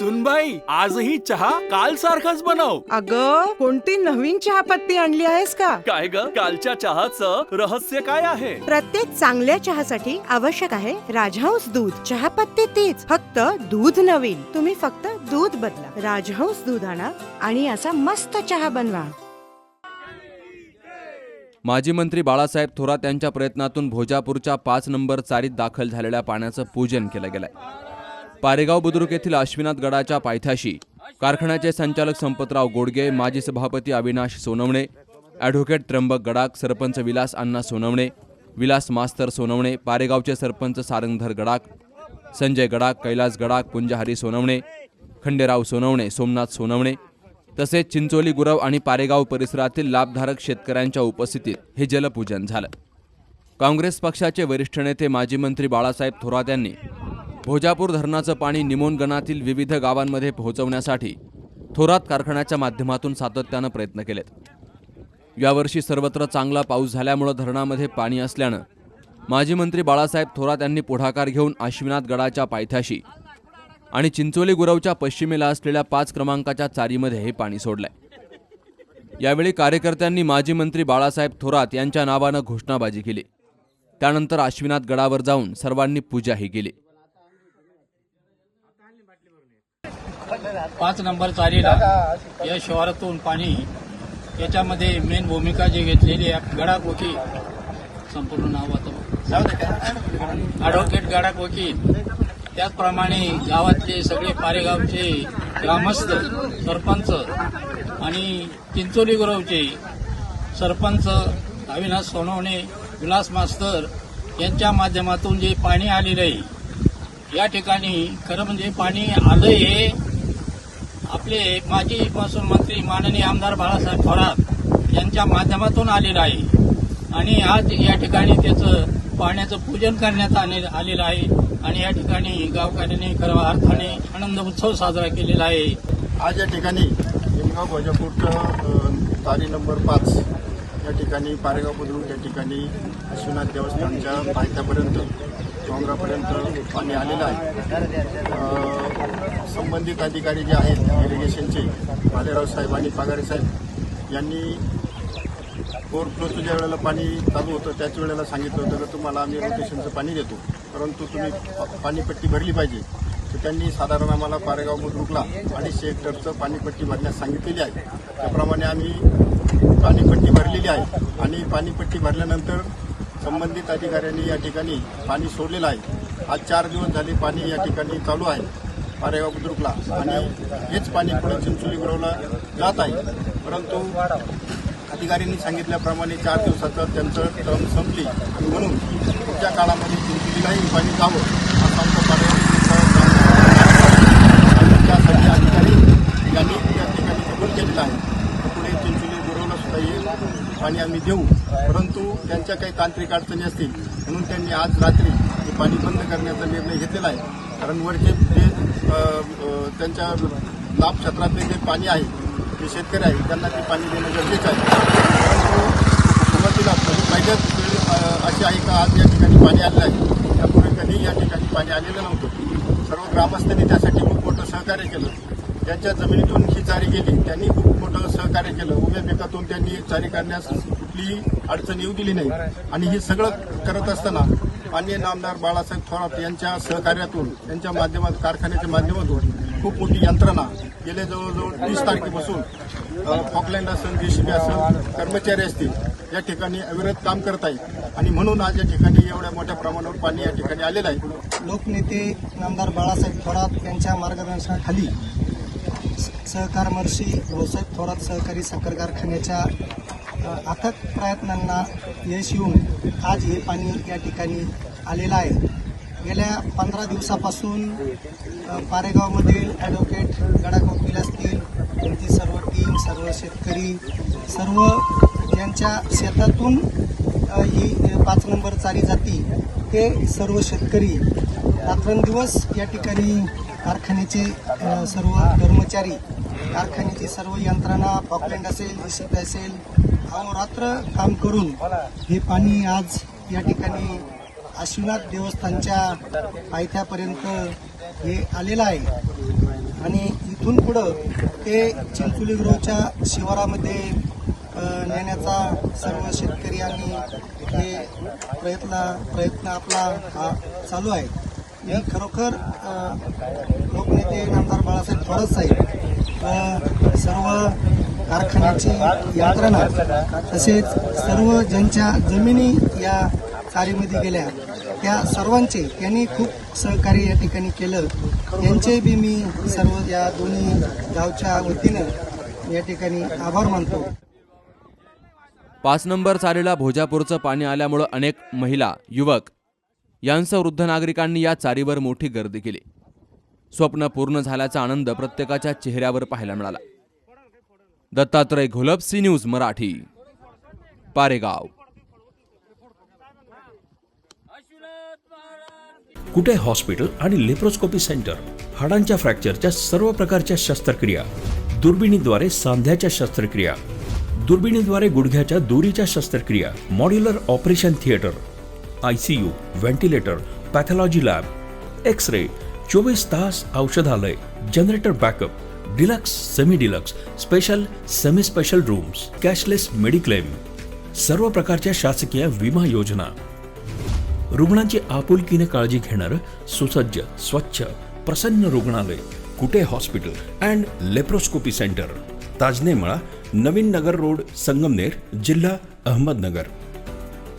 सुनबाई, आजही चहा काल सारखाच बनव. अगं, कोणती नवीन चहापत्ती आणली आहेस का? काय ग, कालच्या चहाचं रहस्य काय आहे? प्रत्येक चांगल्या चहासाठी आवश्यक आहे राजहंस दूध. चहापत्ती तीच, फक्त दूध नवीन. तुम्ही फक्त दूध बदला. राजहंस दूध आणा आणि असा मस्त चहा बनवा. माजी मंत्री बाळासाहेब थोरात यांच्या प्रयत्नातून भोजापूरच्या 5 नंबर चारीत दाखल झालेल्या पाण्याचं पूजन केलं गेलंय. पारेगाव बुद्रुक येथील अश्विनाथ गडाच्या पायथ्याशी कारखान्याचे संचालक संपतराव गोडगे, माजी सभापती अविनाश सोनवणे, ॲडव्होकेट त्र्यंबक गडाख, सरपंच विलास अण्णा सोनवणे, विलास मास्तर सोनवणे, पारेगावचे सरपंच सारंगधर गडाख, संजय गडाख, कैलास गडाख, पुंजहरी सोनवणे, खंडेराव सोनवणे, सोमनाथ सोनवणे तसेच चिंचोली, गुरव आणि पारेगाव परिसरातील लाभधारक शेतकऱ्यांच्या उपस्थितीत हे जलपूजन झालं. काँग्रेस पक्षाचे वरिष्ठ नेते माजी मंत्री बाळासाहेब थोरात यांनी भोजापूर धरणाचं पाणी निमोणगणातील विविध गावांमध्ये पोहोचवण्यासाठी थोरात कारखान्याच्या माध्यमातून सातत्यानं प्रयत्न केलेत. यावर्षी सर्वत्र चांगला पाऊस झाल्यामुळे धरणामध्ये पाणी असल्यानं माजी मंत्री बाळासाहेब थोरात यांनी पुढाकार घेऊन अश्विनाथ गडाच्या पायथ्याशी आणि चिंचोली गुरवच्या पश्चिमेला असलेल्या 5 क्रमांकाच्या चारीमध्ये हे पाणी सोडलंय. यावेळी कार्यकर्त्यांनी माजी मंत्री बाळासाहेब थोरात यांच्या नावानं घोषणाबाजी केली. त्यानंतर अश्विनाथ गडावर जाऊन सर्वांनी पूजाही केली. 5 नंबर चारीला या शिवारातून पाणी याच्यामध्ये मेन भूमिका जी घेतलेली आहे गडाख संपूर्ण नावाचं ॲडव्होकेट गडाख वकील, त्याचप्रमाणे गावातले सगळे पारेगावचे ग्रामस्थ, सरपंच आणि चिंचोली गुरवचे सरपंच अविनाश सोनवणे, विलास मास्तर यांच्या माध्यमातून जे पाणी आलेलं आहे या ठिकाणी खरं म्हणजे पाणी आलं हे आपले माजी महसूल मंत्री माननीय आमदार बाळासाहेब थोरात यांच्या माध्यमातून आलेलं आहे आणि आज या ठिकाणी त्याचं पाण्याचं पूजन करण्यात आलेलं आहे आणि या ठिकाणी गावकऱ्यांनी खऱ्या अर्थाने आनंद उत्सव साजरा केलेला आहे. आज या ठिकाणी निमगाव भोजापूरचं तारी नंबर 5 या ठिकाणी पारेगाव बुद्रुक या ठिकाणी अश्विनाथ देवस्थानच्या पायथ्यापर्यंत डोंगरापर्यंत पाणी आलेलं आहे. संबंधित अधिकारी जे आहेत इरिगेशनचे भालेराव साहेब आणि पगारे साहेब यांनी ओव्हरफ्लोचं ज्या वेळेला पाणी चालू होतं त्याच वेळेला सांगितलं होतं की तुम्हाला आम्ही रोटेशनचं पाणी देतो, परंतु तुम्ही पाणीपट्टी भरली पाहिजे. तर त्यांनी साधारण आम्हाला पारेगाव बुद्रुकला 250 हेक्टरचं पाणीपट्टी भरण्यास सांगितलेली आहे. त्याप्रमाणे आम्ही पाणीपट्टी भरलेली आहे आणि पाणीपट्टी भरल्यानंतर संबंधित अधिकाऱ्यांनी या ठिकाणी पाणी सोडलेलं आहे. आज 4 दिवस झाले पाणी या ठिकाणी चालू आहे पारेगाव बुद्रुकला आणि हेच पाणी पुढे चिंचोली गुरवला जात आहे. परंतु अधिकाऱ्यांनी सांगितल्याप्रमाणे 4 दिवसाचं त्यांचं टर्म संपली आणि म्हणून पुढच्या काळामध्ये चिंचोलीलाही पाणी जावं असं आमचं पारेगाव त्यासाठी अधिकारी यांनी त्या ठिकाणी कबूल केलेलं आहे. पुढे चिंचोली गुरवला सुद्धा हे पाणी आम्ही देऊ, परंतु त्यांच्या काही तांत्रिक अडचणी असतील म्हणून त्यांनी आज रात्री हे पाणी बंद करण्याचा निर्णय घेतलेला आहे. कारण वरचे जे त्यांच्या लाभ क्षेत्रातले जे पाणी आहे जे शेतकरी आहे त्यांना ते पाणी देणं गरजेचं आहे. परंतु सुरुवातीला पहिल्याच वेळ अशी आहे का आज या ठिकाणी पाणी आलेलं आहे, त्यापूर्वी कधी या ठिकाणी पाणी आलेलं नव्हतं. सर्व ग्रामस्थांनी त्यासाठी खूप मोठं सहकार्य केलं. त्यांच्या जमिनीतून ही चारी केली, त्यांनी खूप मोठं सहकार्य केलं. उभ्या पिकातून त्यांनी चारी करण्यास कुठलीही अडचण येऊ दिली नाही आणि हे सगळं करत असताना माननीय आमदार बाळासाहेब थोरात यांच्या सहकार्यातून त्यांच्या माध्यमातून कारखान्याच्या माध्यमातून खूप मोठी यंत्रणा गेल्या जवळजवळ 30 तारखेपासून फॉकलँड असेल, जेसीबी असेल, कर्मचारी असतील या ठिकाणी अविरत काम करत आहेत आणि म्हणून आज या ठिकाणी एवढ्या मोठ्या प्रमाणावर पाणी या ठिकाणी आलेलं आहे. लोकनेते आमदार बाळासाहेब थोरात यांच्या मार्गदर्शनाखाली सहकार महर्षी भाऊसाहेब थोरात सहकारी साखर कारखान्याच्या अथक प्रयत्नांना यश येऊन आज हे पाणी या ठिकाणी आलेलं आहे. गेल्या 15 दिवसापासून पारेगावमधील ॲडव्होकेट गडाख वकील असतील, त्यांची सर्व टीम, सर्व शेतकरी, सर्व यांच्या शेतातून ही 5 नंबर चारी जाती ते सर्व शेतकरी रात्रंदिवस या ठिकाणी कारखान्याचे सर्व कर्मचारी, कारखान्याची सर्व यंत्रणा, फॉकलँड असेल, जेसीबी असेल, अहोरात्र काम करून हे पाणी आज या ठिकाणी अश्विनाथ देवस्थानच्या पायथ्यापर्यंत हे आलेलं आहे. आणि इथून पुढं ते चिंचोली ग्रोवच्या शिवारामध्ये नेण्याचा सर्व शेतकरी आणि हे प्रयत्न आपला हा चालू आहे. मी खरोखर लोकनेते नामदार बाळासाहेब थोरात साहेब सर्व कारखान्याची यंत्रणा तसेच सर्व ज्यांच्या जमिनी या चारीमध्ये गेल्या त्या सर्वांचे त्यांनी खूप सहकार्य या ठिकाणी केलं. यांचे बी मी सर्व या दोन्ही गावच्या वतीनं या ठिकाणी आभार मानतो. 5 नंबर चारीला भोजापूरचं पाणी आल्यामुळं अनेक महिला, युवक यांसह वृद्ध नागरिकांनी या चारीवर मोठी गर्दी केली. स्वप्न पूर्ण झाल्याचा आनंद प्रत्येकाच्या चेहऱ्यावर पाहायला मिळाला. Dattatray Gholap, C News Marathi, Paregaon. Kute hospital आणि लेप्रोस्कोपी सेंटर, हाडांच्या फ्रॅक्चरच्या सर्व प्रकारच्या शस्त्रक्रिया, दुर्बिणीद्वारे सांध्याच्या शस्त्रक्रिया, दुर्बिणीद्वारे गुडघ्याच्या दोरीच्या शस्त्रक्रिया, modular operation theatre, ICU, ventilator, pathology lab, x-ray, 24 तास औषधालय, generator backup, deluxe, semi deluxe, special, semi special rooms, cashless mediclaim, सर्व प्रकारच्या शासकीय विमा योजना, रुग्णांची आपुलकीने काळजी घेणारं सुसज्ज, स्वच्छ, प्रसन्न रुग्णालय, Kute hospital and laparoscopy centre, Tajne मळा, नवीन नगर रोड, संगमनेर, जिल्हा अहमदनगर.